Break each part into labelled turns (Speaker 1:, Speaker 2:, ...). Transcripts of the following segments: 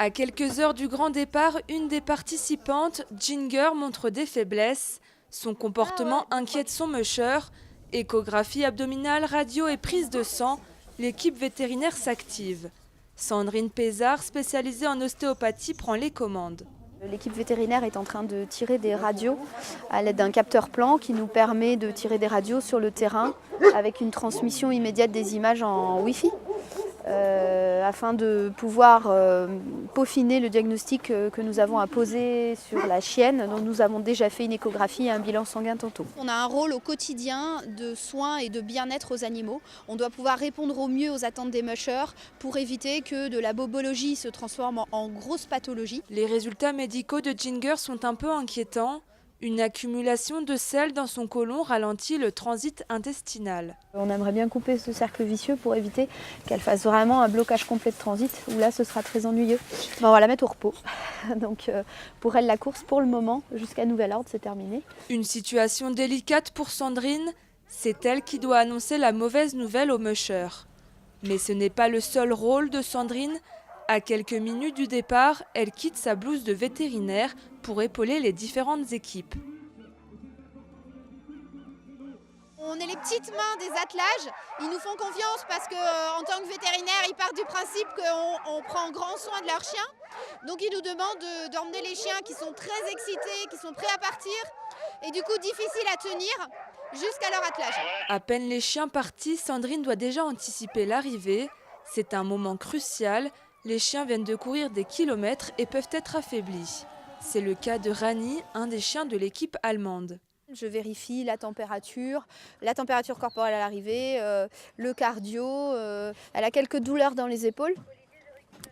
Speaker 1: À quelques heures du grand départ, une des participantes, Ginger, montre des faiblesses. Son comportement inquiète son musher. Échographie abdominale, radio et prise de sang, l'équipe vétérinaire s'active. Sandrine Pézard, spécialisée en ostéopathie, prend les commandes.
Speaker 2: L'équipe vétérinaire est en train de tirer des radios à l'aide d'un capteur plan qui nous permet de tirer des radios sur le terrain avec une transmission immédiate des images en Wi-Fi afin de pouvoir peaufiner le diagnostic que nous avons à poser sur la chienne dont nous avons déjà fait une échographie et un bilan sanguin tantôt.
Speaker 3: On a un rôle au quotidien de soins et de bien-être aux animaux. On doit pouvoir répondre au mieux aux attentes des mushers pour éviter que de la bobologie se transforme en grosse pathologie.
Speaker 1: Les résultats médicaux de Ginger sont un peu inquiétants. Une accumulation de sel dans son côlon ralentit le transit intestinal.
Speaker 2: On aimerait bien couper ce cercle vicieux pour éviter qu'elle fasse vraiment un blocage complet de transit, où là ce sera très ennuyeux. On va la mettre au repos. Donc pour elle, la course pour le moment, jusqu'à nouvel ordre, c'est terminé.
Speaker 1: Une situation délicate pour Sandrine, c'est elle qui doit annoncer la mauvaise nouvelle au musher. Mais ce n'est pas le seul rôle de Sandrine. À quelques minutes du départ, elle quitte sa blouse de vétérinaire pour épauler les différentes équipes.
Speaker 3: On est les petites mains des attelages. Ils nous font confiance parce qu'en tant que vétérinaire, ils partent du principe qu'on prend grand soin de leurs chiens. Donc ils nous demandent d'emmener les chiens qui sont très excités, qui sont prêts à partir et du coup difficiles à tenir jusqu'à leur attelage.
Speaker 1: À peine les chiens partis, Sandrine doit déjà anticiper l'arrivée. C'est un moment crucial. Les chiens viennent de courir des kilomètres et peuvent être affaiblis. C'est le cas de Rani, un des chiens de l'équipe allemande.
Speaker 2: Je vérifie la température corporelle à l'arrivée, le cardio. Elle a quelques douleurs dans les épaules.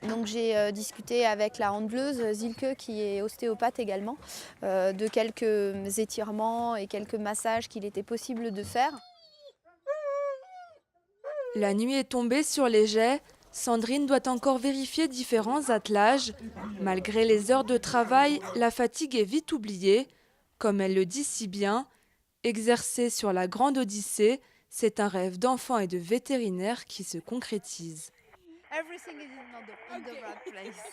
Speaker 2: Donc j'ai discuté avec la handleuse Zilke, qui est ostéopathe également, de quelques étirements et quelques massages qu'il était possible de faire.
Speaker 1: La nuit est tombée sur les jets. Sandrine doit encore vérifier différents attelages. Malgré les heures de travail, la fatigue est vite oubliée. Comme elle le dit si bien, exercer sur la Grande Odyssée, c'est un rêve d'enfant et de vétérinaire qui se concrétise.
Speaker 3: Everything is in the right place.